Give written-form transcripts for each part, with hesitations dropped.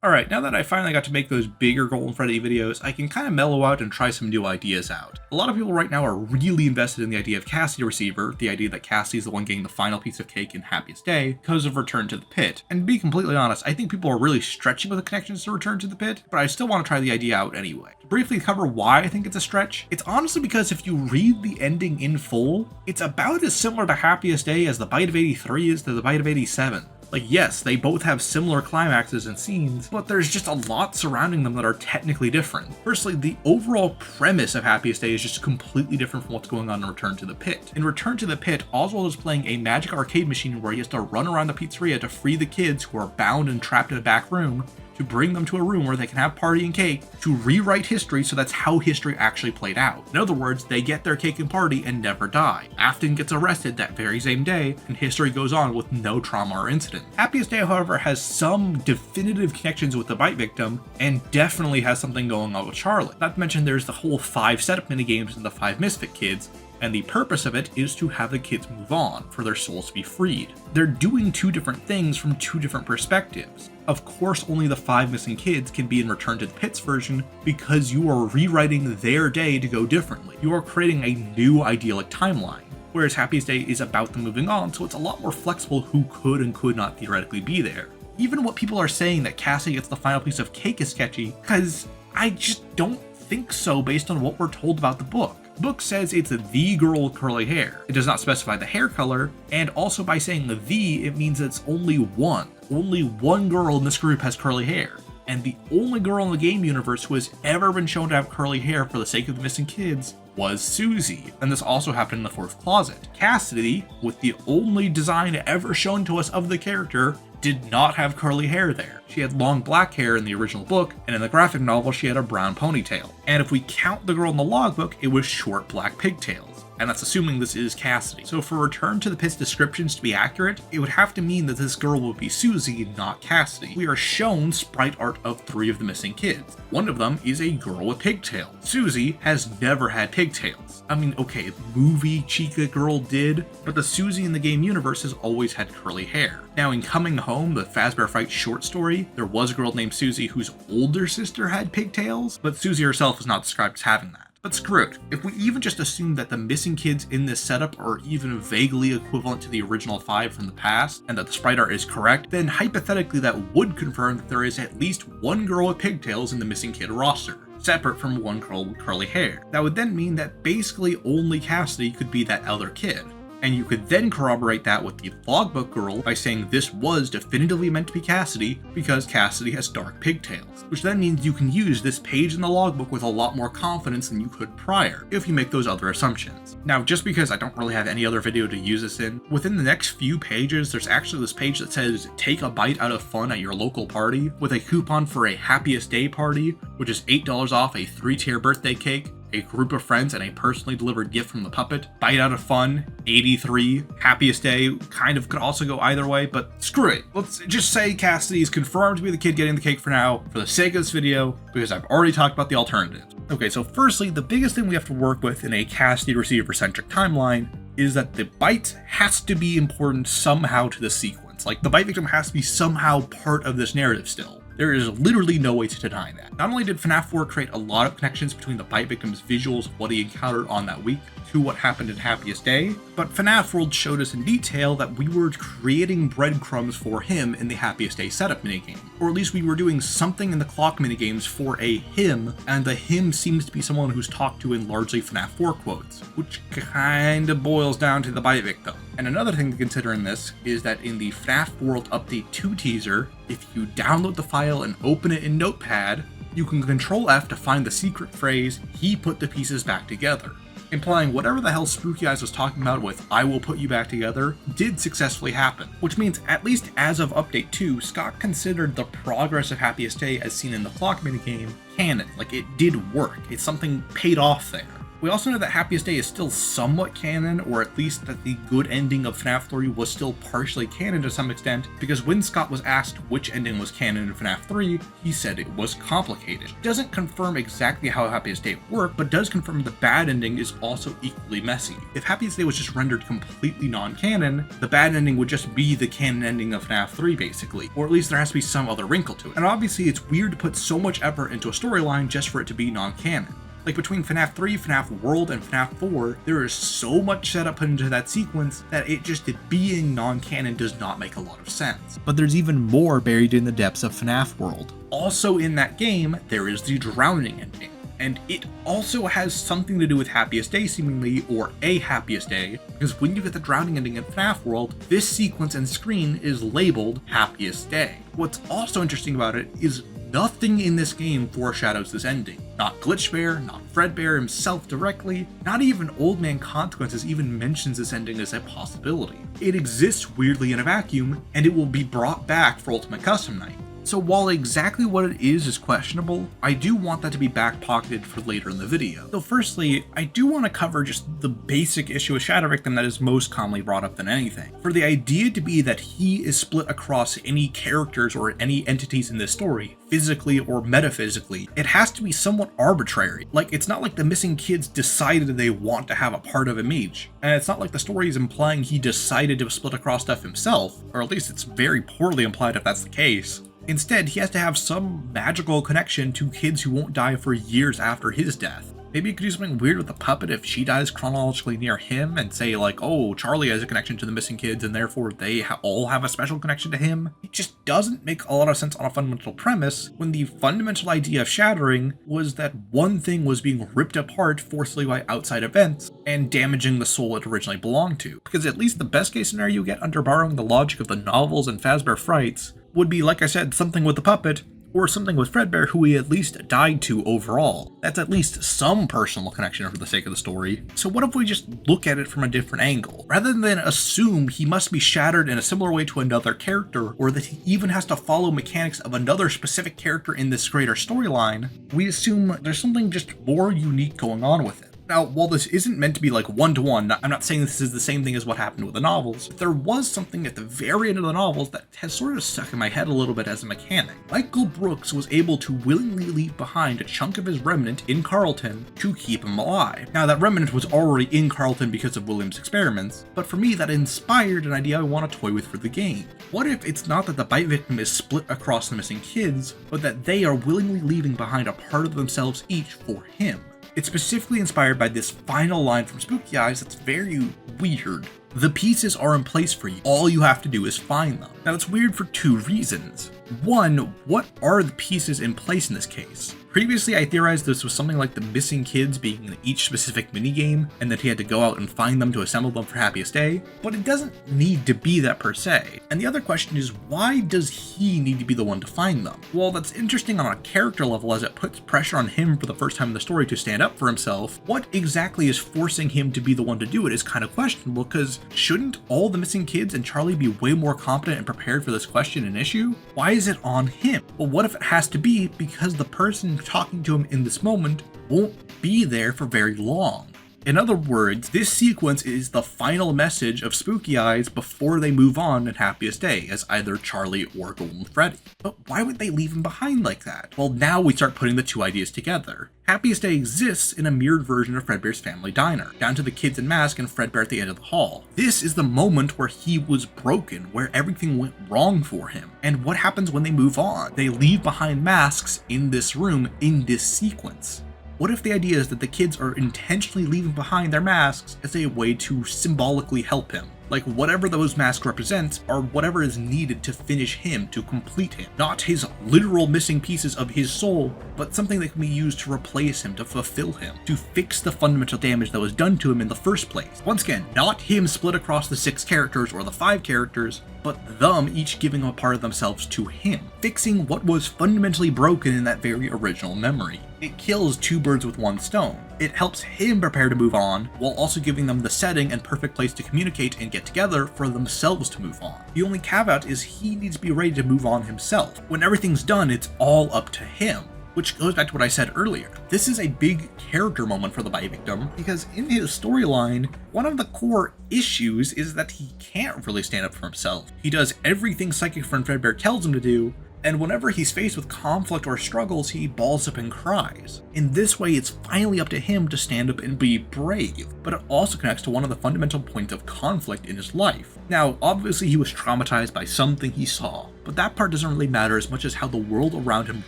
Alright, now that I finally got to make those bigger Golden Freddy videos, I can kind of mellow out and try some new ideas out. A lot of people right now are really invested in the idea of Cassidy Receiver, the idea that Cassidy is the one getting the final piece of cake in Happiest Day, because of Return to the Pit. And to be completely honest, I think people are really stretching with the connections to Return to the Pit, but I still want to try the idea out anyway. To briefly cover why I think it's a stretch, it's honestly because if you read the ending in full, it's about as similar to Happiest Day as the Bite of 83 is to the Bite of 87. Like, yes, they both have similar climaxes and scenes, but there's just a lot surrounding them that are technically different. Firstly, the overall premise of Happiest Day is just completely different from what's going on in Return to the Pit. In Return to the Pit, Oswald is playing a magic arcade machine where he has to run around the pizzeria to free the kids who are bound and trapped in a back room, to bring them to a room where they can have party and cake, to rewrite history so that's how history actually played out. In other words, they get their cake and party and never die. Afton gets arrested that very same day, and history goes on with no trauma or incident. Happiest Day, however, has some definitive connections with the bite victim, and definitely has something going on with Charlotte. Not to mention there's the whole 5 setup minigames and the 5 misfit kids, and the purpose of it is to have the kids move on, for their souls to be freed. They're doing 2 different things from 2 different perspectives. Of course, only the 5 missing kids can be in Return to the Pit's version because you are rewriting their day to go differently. You are creating a new idyllic timeline. Whereas Happiest Day is about them moving on, so it's a lot more flexible who could and could not theoretically be there. Even what people are saying that Cassie gets the final piece of cake is sketchy, because I just don't think so based on what we're told about the book. The book says it's the girl with curly hair. It does not specify the hair color, and also by saying the, it means it's only one. Only one girl in this group has curly hair. And the only girl in the game universe who has ever been shown to have curly hair for the sake of the missing kids was Susie, and this also happened in the 4th closet. Cassidy, with the only design ever shown to us of the character, did not have curly hair there. She had long black hair in the original book, and in the graphic novel she had a brown ponytail. And if we count the girl in the logbook, it was short black pigtails. And that's assuming this is Cassidy. So for Return to the Pit's descriptions to be accurate, it would have to mean that this girl would be Susie, not Cassidy. We are shown sprite art of 3 of the missing kids. One of them is a girl with pigtails. Susie has never had pigtails. I mean, okay, movie Chica girl did, but the Susie in the game universe has always had curly hair. Now in Coming Home, the Fazbear Fight short story, there was a girl named Susie whose older sister had pigtails, but Susie herself is not described as having that. But screw it, if we even just assume that the missing kids in this setup are even vaguely equivalent to the original 5 from the past, and that the sprite art is correct, then hypothetically that would confirm that there is at least one girl with pigtails in the missing kid roster, separate from one girl with curly hair. That would then mean that basically only Cassidy could be that other kid. And you could then corroborate that with the logbook girl by saying this was definitively meant to be Cassidy because Cassidy has dark pigtails, which then means you can use this page in the logbook with a lot more confidence than you could prior, if you make those other assumptions. Now, just because I don't really have any other video to use this in, within the next few pages, there's actually this page that says take a bite out of fun at your local party with a coupon for a Happiest Day party, which is $8 off a 3-tier birthday cake, a group of friends, and a personally delivered gift from the puppet. Bite out of fun, 83, Happiest Day, kind of could also go either way, but screw it. Let's just say Cassidy is confirmed to be the kid getting the cake for now, for the sake of this video, because I've already talked about the alternatives. Okay, so firstly, the biggest thing we have to work with in a Cassidy Receiver-centric timeline is that the bite has to be important somehow to the sequence. Like, the bite victim has to be somehow part of this narrative still. There is literally no way to deny that. Not only did FNaF 4 create a lot of connections between the bite victim's visuals of what he encountered on that week to what happened in Happiest Day, but FNaF World showed us in detail that we were creating breadcrumbs for him in the Happiest Day setup minigame. Or at least we were doing something in the clock minigames for a him, and the him seems to be someone who's talked to in largely FNaF 4 quotes, which kinda boils down to the bite victim. And another thing to consider in this is that in the FNaF World Update 2 teaser, if you download the file and open it in Notepad, you can Control F to find the secret phrase, "he put the pieces back together," implying whatever the hell Spooky Eyes was talking about with "I will put you back together" did successfully happen. Which means, at least as of Update 2, Scott considered the progress of Happiest Day as seen in the clock minigame canon. Like, it did work. It's something paid off there. We also know that Happiest Day is still somewhat canon, or at least that the good ending of FNAF 3 was still partially canon to some extent, because when Scott was asked which ending was canon in FNAF 3, he said it was complicated. It doesn't confirm exactly how Happiest Day worked, but does confirm the bad ending is also equally messy. If Happiest Day was just rendered completely non-canon, the bad ending would just be the canon ending of FNAF 3 basically, or at least there has to be some other wrinkle to it. And obviously it's weird to put so much effort into a storyline just for it to be non-canon. Like between FNAF 3, FNAF World, and FNAF 4, there is so much setup put into that sequence that it just being non-canon does not make a lot of sense. But there's even more buried in the depths of FNAF World. Also in that game, there is the drowning ending. And it also has something to do with Happiest Day seemingly, or a Happiest Day, because when you get the drowning ending in FNAF World, this sequence and screen is labeled Happiest Day. What's also interesting about it is nothing in this game foreshadows this ending. Not Glitchbear, not Fredbear himself directly, not even Old Man Consequences even mentions this ending as a possibility. It exists weirdly in a vacuum, and it will be brought back for Ultimate Custom Night. So while exactly what it is questionable, I do want that to be back-pocketed for later in the video. So firstly, I do want to cover just the basic issue with Shadow Victim that is most commonly brought up than anything. For the idea to be that he is split across any characters or any entities in this story, physically or metaphysically, it has to be somewhat arbitrary. Like, it's not like the missing kids decided they want to have a part of a mage. And it's not like the story is implying he decided to split across stuff himself, or at least it's very poorly implied if that's the case. Instead, he has to have some magical connection to kids who won't die for years after his death. Maybe you could do something weird with the puppet if she dies chronologically near him and say like, oh, Charlie has a connection to the missing kids and therefore they all have a special connection to him. It just doesn't make a lot of sense on a fundamental premise when the fundamental idea of shattering was that one thing was being ripped apart forcibly by outside events and damaging the soul it originally belonged to. Because at least the best case scenario you get under borrowing the logic of the novels and Fazbear Frights would be, like I said, something with the puppet, or something with Fredbear who he at least died to overall. That's at least some personal connection for the sake of the story. So what if we just look at it from a different angle? Rather than assume he must be shattered in a similar way to another character, or that he even has to follow mechanics of another specific character in this greater storyline, we assume there's something just more unique going on with it. Now, while this isn't meant to be like one-to-one, I'm not saying this is the same thing as what happened with the novels, there was something at the very end of the novels that has sort of stuck in my head a little bit as a mechanic. Michael Brooks was able to willingly leave behind a chunk of his remnant in Carlton to keep him alive. Now, that remnant was already in Carlton because of William's experiments, but for me that inspired an idea I want to toy with for the game. What if it's not that the bite victim is split across the missing kids, but that they are willingly leaving behind a part of themselves each for him? It's specifically inspired by this final line from Spooky Eyes that's very weird. The pieces are in place for you. All you have to do is find them. Now that's weird for two reasons. One, what are the pieces in place in this case? Previously, I theorized this was something like the missing kids being in each specific minigame, and that he had to go out and find them to assemble them for Happiest Day, but it doesn't need to be that per se. And the other question is, why does he need to be the one to find them? Well, that's interesting on a character level as it puts pressure on him for the first time in the story to stand up for himself. What exactly is forcing him to be the one to do it is kind of questionable, because shouldn't all the missing kids and Charlie be way more competent and prepared for this question and issue? Why is it on him? Well, what if it has to be because the person talking to him in this moment won't be there for very long? In other words, this sequence is the final message of Spooky Eyes before they move on in Happiest Day as either Charlie or Golden Freddy. But why would they leave him behind like that? Well, now we start putting the two ideas together. Happiest Day exists in a mirrored version of Fredbear's family diner, down to the kids in mask and Fredbear at the end of the hall. This is the moment where he was broken, where everything went wrong for him. And what happens when they move on? They leave behind masks in this room, in this sequence. What if the idea is that the kids are intentionally leaving behind their masks as a way to symbolically help him? Like whatever those masks represent are whatever is needed to finish him, to complete him. Not his literal missing pieces of his soul, but something that can be used to replace him, to fulfill him, to fix the fundamental damage that was done to him in the first place. Once again, not him split across the 6 characters or the 5 characters, but them each giving a part of themselves to him, fixing what was fundamentally broken in that very original memory. It kills 2 birds with 1 stone. It helps him prepare to move on, while also giving them the setting and perfect place to communicate and get together for themselves to move on. The only caveat is he needs to be ready to move on himself. When everything's done, it's all up to him. which goes back to what I said earlier. This is a big character moment for the bite victim, because in his storyline, one of the core issues is that he can't really stand up for himself. He does everything psychic friend Fredbear tells him to do, and whenever he's faced with conflict or struggles, he balls up and cries. In this way, it's finally up to him to stand up and be brave, but it also connects to one of the fundamental points of conflict in his life. Now, obviously he was traumatized by something he saw, but that part doesn't really matter as much as how the world around him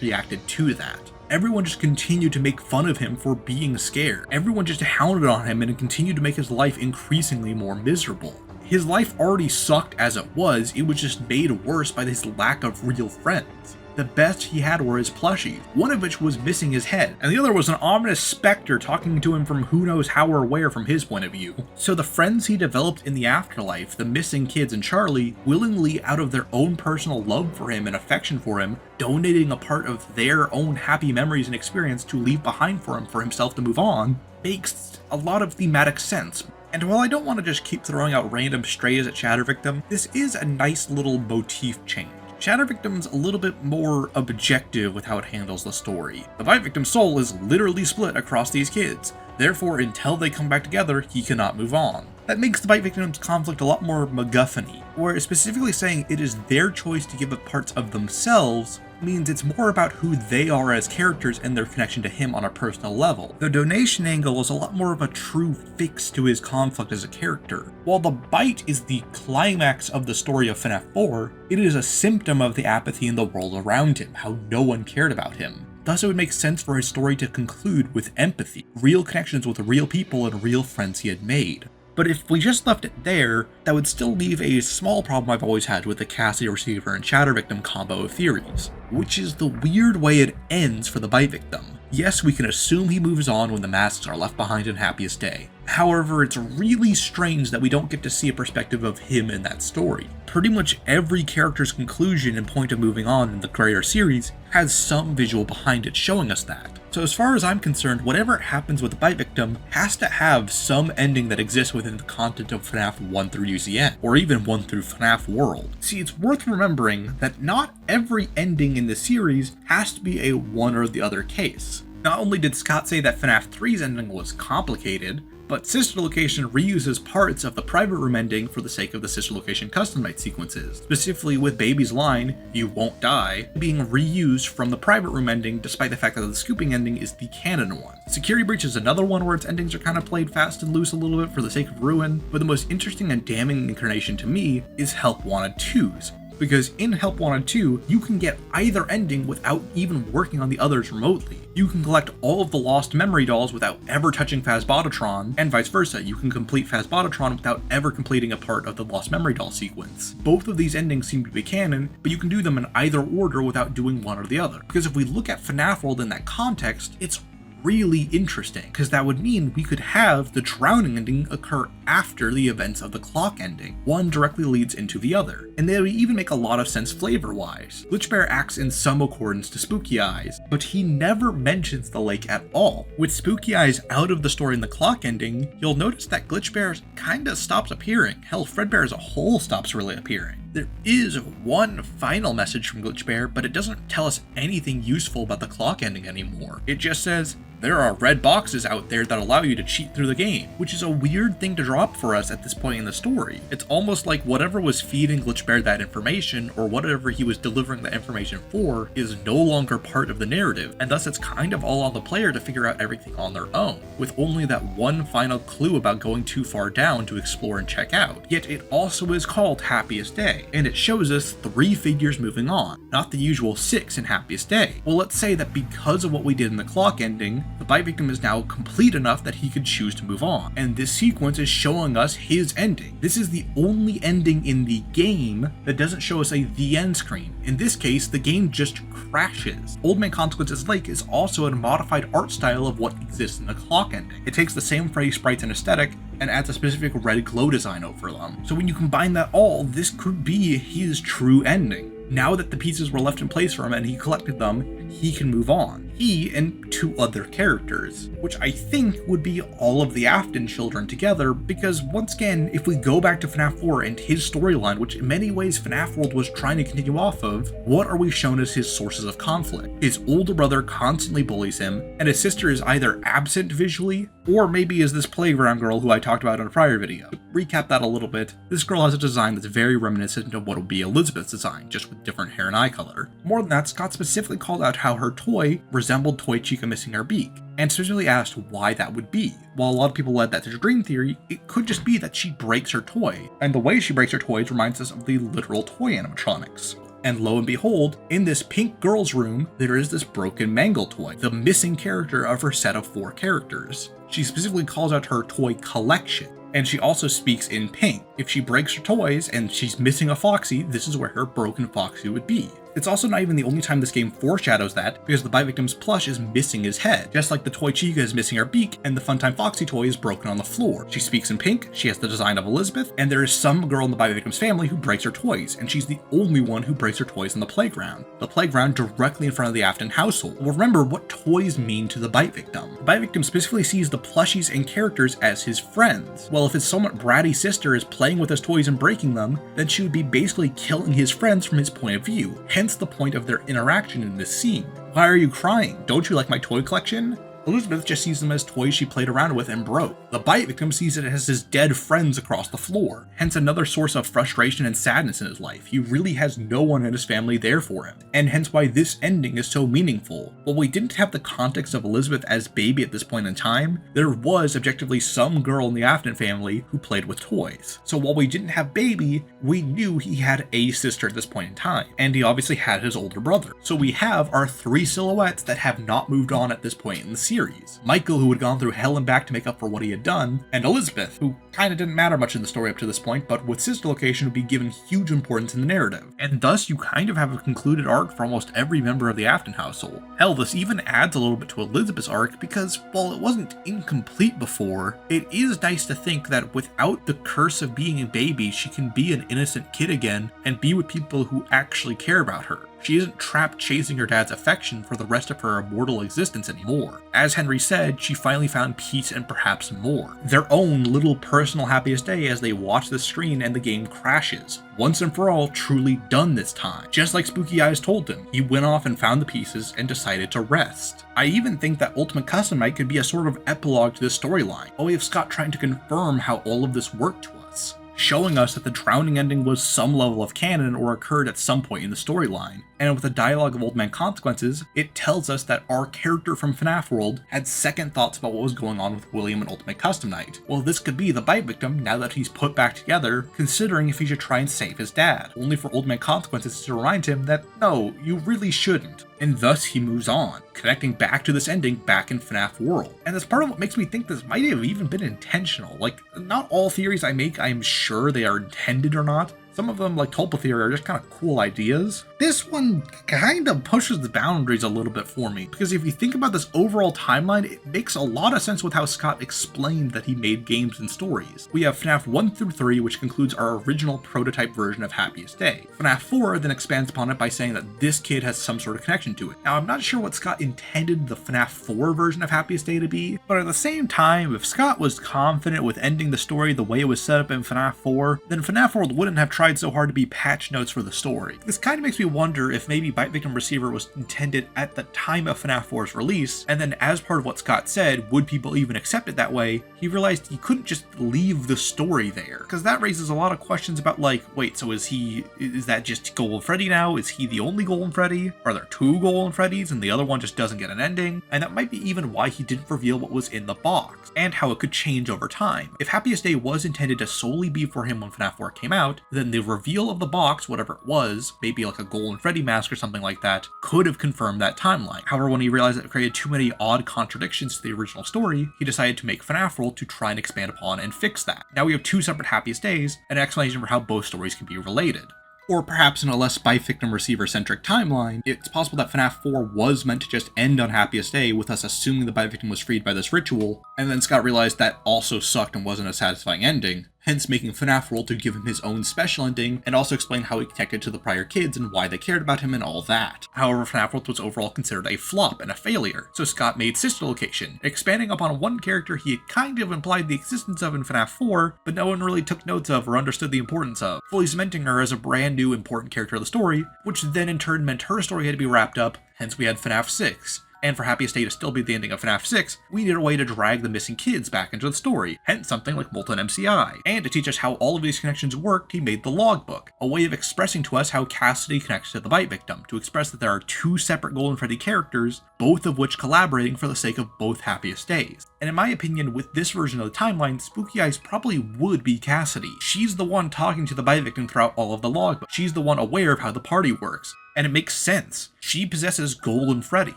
reacted to that. Everyone just continued to make fun of him for being scared. Everyone just hounded on him and continued to make his life increasingly more miserable. His life already sucked as it was just made worse by his lack of real friends. The best he had were his plushies, one of which was missing his head, and the other was an ominous specter talking to him from who knows how or where from his point of view. So the friends he developed in the afterlife, the missing kids and Charlie, willingly out of their own personal love for him and affection for him, donating a part of their own happy memories and experience to leave behind for him for himself to move on, makes a lot of thematic sense. And while I don't want to just keep throwing out random strays at Shatter Victim, this is a nice little motif change. Shatter Victim's a little bit more objective with how it handles the story. The Bite Victim's soul is literally split across these kids, therefore until they come back together, he cannot move on. That makes the Bite Victim's conflict a lot more MacGuffin-y, where it's specifically saying it is their choice to give up parts of themselves means it's more about who they are as characters and their connection to him on a personal level. The donation angle is a lot more of a true fix to his conflict as a character. While the bite is the climax of the story of FNaF 4, it is a symptom of the apathy in the world around him, how no one cared about him. Thus it would make sense for his story to conclude with empathy, real connections with real people and real friends he had made. But if we just left it there, that would still leave a small problem I've always had with the Cassidy Receiver and Shatter Victim combo of theories, which is the weird way it ends for the Bite Victim. Yes, we can assume he moves on when the masks are left behind in Happiest Day. However, it's really strange that we don't get to see a perspective of him in that story. Pretty much every character's conclusion and point of moving on in the greater series has some visual behind it showing us that. So as far as I'm concerned, whatever happens with the Bite Victim has to have some ending that exists within the content of FNaF 1 through UCN, or even 1 through FNaF World. See, it's worth remembering that not every ending in the series has to be a one or the other case. Not only did Scott say that FNaF 3's ending was complicated, but Sister Location reuses parts of the private room ending for the sake of the Sister Location custom night sequences, specifically with Baby's line, "You won't die," being reused from the private room ending despite the fact that the scooping ending is the canon one. Security Breach is another one where its endings are kind of played fast and loose a little bit for the sake of ruin, but the most interesting and damning incarnation to me is Help Wanted 2's. Because in Help Wanted 2, you can get either ending without even working on the others remotely. You can collect all of the lost memory dolls without ever touching Phasbotatron, and vice versa, you can complete Phasbotatron without ever completing a part of the lost memory doll sequence. Both of these endings seem to be canon, but you can do them in either order without doing one or the other. Because if we look at FNaF World in that context, it's really interesting, because that would mean we could have the drowning ending occur after the events of the clock ending. One directly leads into the other, and they would even make a lot of sense flavor-wise. Glitchbear acts in some accordance to Spooky Eyes, but he never mentions the lake at all. With Spooky Eyes out of the story in the clock ending, you'll notice that Glitchbear kinda stops appearing. Hell, Fredbear as a whole stops really appearing. There is one final message from Glitchbear, but it doesn't tell us anything useful about the clock ending anymore. It just says, there are red boxes out there that allow you to cheat through the game, which is a weird thing to drop for us at this point in the story. It's almost like whatever was feeding Glitchbear that information, or whatever he was delivering that information for, is no longer part of the narrative, and thus it's kind of all on the player to figure out everything on their own, with only that one final clue about going too far down to explore and check out. Yet it also is called Happiest Day, and it shows us 3 figures moving on, not the usual 6 in Happiest Day. Well, let's say that because of what we did in the clock ending, the Bite Victim is now complete enough that he could choose to move on, and this sequence is showing us his ending. This is the only ending in the game that doesn't show us a the end screen. In this case, the game just crashes. Old Man Consequences Lake is also a modified art style of what exists in the clock ending. It takes the same Freddy sprites and aesthetic, and adds a specific red glow design over them. So when you combine that all, this could be his true ending. Now that the pieces were left in place for him and he collected them, he can move on. E and 2 other characters, which I think would be all of the Afton children together, because once again, if we go back to FNAF 4 and his storyline, which in many ways FNAF World was trying to continue off of, what are we shown as his sources of conflict? His older brother constantly bullies him, and his sister is either absent visually, or maybe is this playground girl who I talked about in a prior video. To recap that a little bit, this girl has a design that's very reminiscent of what would be Elizabeth's design, just with different hair and eye color. More than that, Scott specifically called out how her toy resembled Toy Chica missing her beak, and specifically asked why that would be. While a lot of people led that to Dream Theory, it could just be that she breaks her toy, and the way she breaks her toys reminds us of the literal toy animatronics. And lo and behold, in this pink girl's room, there is this broken Mangle toy, the missing character of her set of 4 characters. She specifically calls out her toy collection, and she also speaks in pink. If she breaks her toys and she's missing a Foxy, this is where her broken Foxy would be. It's also not even the only time this game foreshadows that, because the Bite Victim's plush is missing his head, just like the Toy Chica is missing her beak, and the Funtime Foxy toy is broken on the floor. She speaks in pink, she has the design of Elizabeth, and there is some girl in the Bite Victim's family who breaks her toys, and she's the only one who breaks her toys in the playground. The playground directly in front of the Afton household. Well, remember what toys mean to the Bite Victim. The Bite Victim specifically sees the plushies and characters as his friends. Well, if his somewhat bratty sister is playing with his toys and breaking them, then she would be basically killing his friends from his point of view. Hence the point of their interaction in this scene. Why are you crying? Don't you like my toy collection? Elizabeth just sees them as toys she played around with and broke. The Bite Victim sees it as his dead friends across the floor, hence another source of frustration and sadness in his life. He really has no one in his family there for him, and hence why this ending is so meaningful. While we didn't have the context of Elizabeth as baby at this point in time, there was objectively some girl in the Afton family who played with toys. So while we didn't have baby, we knew he had a sister at this point in time, and he obviously had his older brother. So we have our 3 silhouettes that have not moved on at this point in the series. Michael, who had gone through hell and back to make up for what he had done, and Elizabeth, who kinda didn't matter much in the story up to this point, but with sister location would be given huge importance in the narrative. And thus you kind of have a concluded arc for almost every member of the Afton household. Hell, this even adds a little bit to Elizabeth's arc because while it wasn't incomplete before, it is nice to think that without the curse of being a baby, she can be an innocent kid again and be with people who actually care about her. She isn't trapped chasing her dad's affection for the rest of her immortal existence anymore. As Henry said, she finally found peace and perhaps more. Their own little personal happiest day as they watch the screen and the game crashes. Once and for all, truly done this time. Just like Spooky Eyes told him, he went off and found the pieces and decided to rest. I even think that Ultimate Custom Night could be a sort of epilogue to this storyline, a way of Scott trying to confirm how all of this worked to us, showing us that the drowning ending was some level of canon or occurred at some point in the storyline. And with the dialogue of Old Man Consequences, it tells us that our character from FNAF World had second thoughts about what was going on with William and Ultimate Custom Night. Well, this could be the Bite Victim now that he's put back together, considering if he should try and save his dad, only for Old Man Consequences to remind him that no, you really shouldn't. And thus he moves on, connecting back to this ending back in FNAF World. And that's part of what makes me think this might have even been intentional. Like, not all theories I make, I'm sure they are intended or not. Some of them, like Tulpa Theory, are just kind of cool ideas. This one kind of pushes the boundaries a little bit for me, because if you think about this overall timeline, it makes a lot of sense with how Scott explained that he made games and stories. We have FNAF 1 through 3, which concludes our original prototype version of Happiest Day. FNAF 4 then expands upon it by saying that this kid has some sort of connection to it. Now, I'm not sure what Scott intended the FNAF 4 version of Happiest Day to be, but at the same time, if Scott was confident with ending the story the way it was set up in FNAF 4, then FNAF World wouldn't have tried so hard to be patch notes for the story. This kind of makes me wonder if maybe Bite Victim Receiver was intended at the time of FNAF 4's release, and then as part of what Scott said, would people even accept it that way, he realized he couldn't just leave the story there. Because that raises a lot of questions about like, wait, so is that just Golden Freddy now? Is he the only Golden Freddy? Are there 2 Golden Freddys and the other one just doesn't get an ending? And that might be even why he didn't reveal what was in the box, and how it could change over time. If Happiest Day was intended to solely be for him when FNAF 4 came out, then the reveal of the box, whatever it was, maybe like a Golden Freddy mask or something like that, could have confirmed that timeline. However, when he realized that it created too many odd contradictions to the original story, he decided to make FNAF World to try and expand upon and fix that. Now we have 2 separate Happiest Days, and an explanation for how both stories can be related. Or perhaps in a less Bite Victim Receiver-centric timeline, it's possible that FNAF 4 was meant to just end on Happiest Day, with us assuming the Bite Victim was freed by this ritual, and then Scott realized that also sucked and wasn't a satisfying ending, hence making FNaF World to give him his own special ending and also explain how he connected to the prior kids and why they cared about him and all that. However, FNaF World was overall considered a flop and a failure, so Scott made Sister Location, expanding upon one character he had kind of implied the existence of in FNAF 4, but no one really took notes of or understood the importance of, fully cementing her as a brand new important character of the story, which then in turn meant her story had to be wrapped up, hence we had FNAF 6. And for Happiest Day to still be the ending of FNAF 6, we needed a way to drag the missing kids back into the story, hence something like Molten MCI. And to teach us how all of these connections worked, he made the logbook, a way of expressing to us how Cassidy connects to the bite victim, to express that there are two separate Golden Freddy characters, both of which collaborating for the sake of both Happiest Days. And in my opinion, with this version of the timeline, Spooky Eyes probably would be Cassidy. She's the one talking to the bite victim throughout all of the logbook. She's the one aware of how the party works. And it makes sense. She possesses Golden Freddy,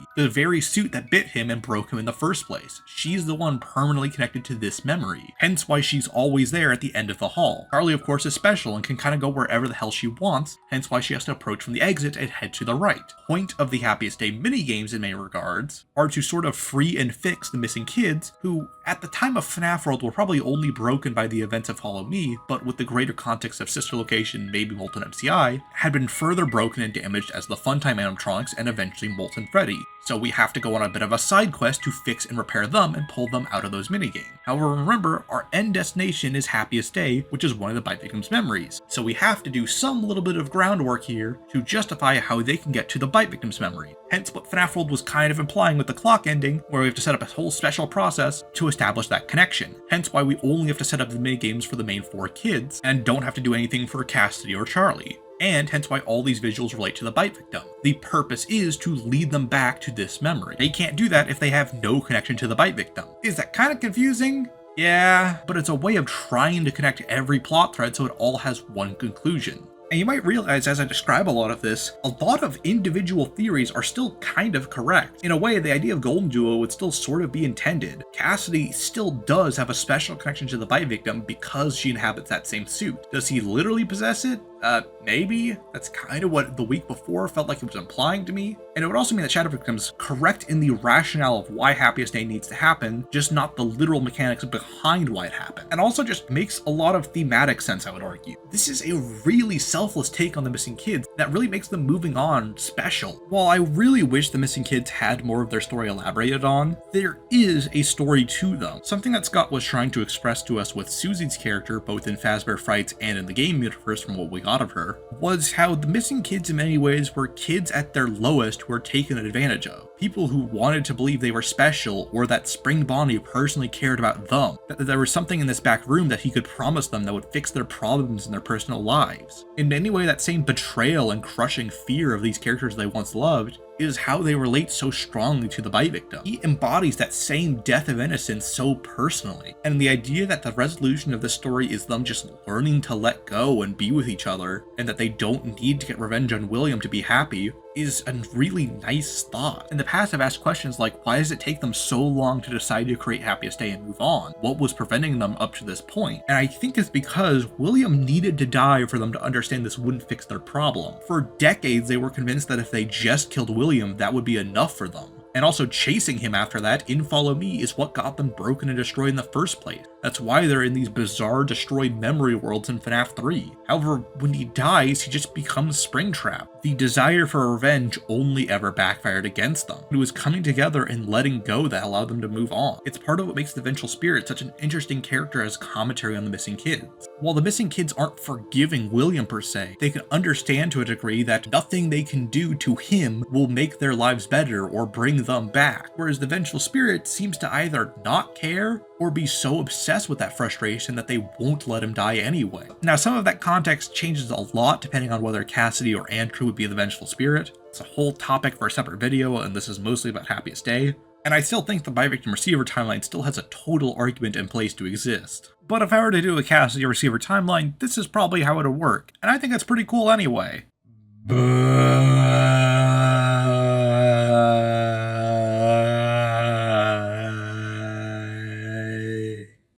the very suit that bit him and broke him in the first place. She's the one permanently connected to this memory, hence why she's always there at the end of the hall. Charlie, of course, is special and can kind of go wherever the hell she wants, hence why she has to approach from the exit and head to the right. Point of the Happiest Day minigames in many regards are to sort of free and fix the missing kids who, at the time of FNAF World, were probably only broken by the events of Follow Me, but with the greater context of Sister Location, maybe Molten MCI, had been further broken and damaged as the Funtime animatronics and eventually Molten Freddy. So we have to go on a bit of a side quest to fix and repair them and pull them out of those minigames. However, remember, our end destination is Happiest Day, which is one of the bite victims' memories. So we have to do some little bit of groundwork here to justify how they can get to the bite victim's memory. Hence what FNAF World was kind of implying with the clock ending, where we have to set up a whole special process to establish that connection. Hence why we only have to set up the minigames for the main 4 kids, and don't have to do anything for Cassidy or Charlie. And hence why all these visuals relate to the bite victim. The purpose is to lead them back to this memory. They can't do that if they have no connection to the bite victim. Is that kind of confusing? Yeah, but it's a way of trying to connect every plot thread so it all has one conclusion. And you might realize as I describe a lot of this, a lot of individual theories are still kind of correct. In a way, the idea of Golden Duo would still sort of be intended. Cassidy still does have a special connection to the bite victim because she inhabits that same suit. Does he literally possess it? Maybe. That's kind of what the week before felt like it was implying to me. And it would also mean that Shadow Victim's correct in the rationale of why Happiest Day needs to happen, just not the literal mechanics behind why it happened. And also just makes a lot of thematic sense, I would argue. This is a really selfless take on the missing kids that really makes them moving on special. While I really wish the missing kids had more of their story elaborated on, there is a story to them. Something that Scott was trying to express to us with Susie's character, both in Fazbear Frights and in the game universe from what we got of her, was how the missing kids in many ways were kids at their lowest who were taken advantage of. People who wanted to believe they were special, or that Spring Bonnie personally cared about them, that there was something in this back room that he could promise them that would fix their problems in their personal lives. In any way, that same betrayal and crushing fear of these characters they once loved is how they relate so strongly to the bite victim. He embodies that same death of innocence so personally, and the idea that the resolution of this story is them just learning to let go and be with each other, and that they don't need to get revenge on William to be happy, is a really nice thought. In the past, I've asked questions like, why does it take them so long to decide to create Happiest Day and move on? What was preventing them up to this point? And I think it's because William needed to die for them to understand this wouldn't fix their problem. For decades, they were convinced that if they just killed William, that would be enough for them. And also chasing him after that in Follow Me is what got them broken and destroyed in the first place. That's why they're in these bizarre destroyed memory worlds in FNAF 3. However, when he dies, he just becomes Springtrap. The desire for revenge only ever backfired against them. It was coming together and letting go that allowed them to move on. It's part of what makes the Vengeful Spirit such an interesting character as commentary on the missing kids. While the missing kids aren't forgiving William per se, they can understand to a degree that nothing they can do to him will make their lives better or bring them back, whereas the Vengeful Spirit seems to either not care or be so obsessed with that frustration that they won't let him die anyway. Now, some of that context changes a lot depending on whether Cassidy or Andrew would be the Vengeful Spirit. It's a whole topic for a separate video, and this is mostly about Happiest Day. And I still think the bite victim receiver timeline still has a total argument in place to exist. But if I were to do a Cassidy receiver timeline, this is probably how it would work, and I think it's pretty cool anyway. But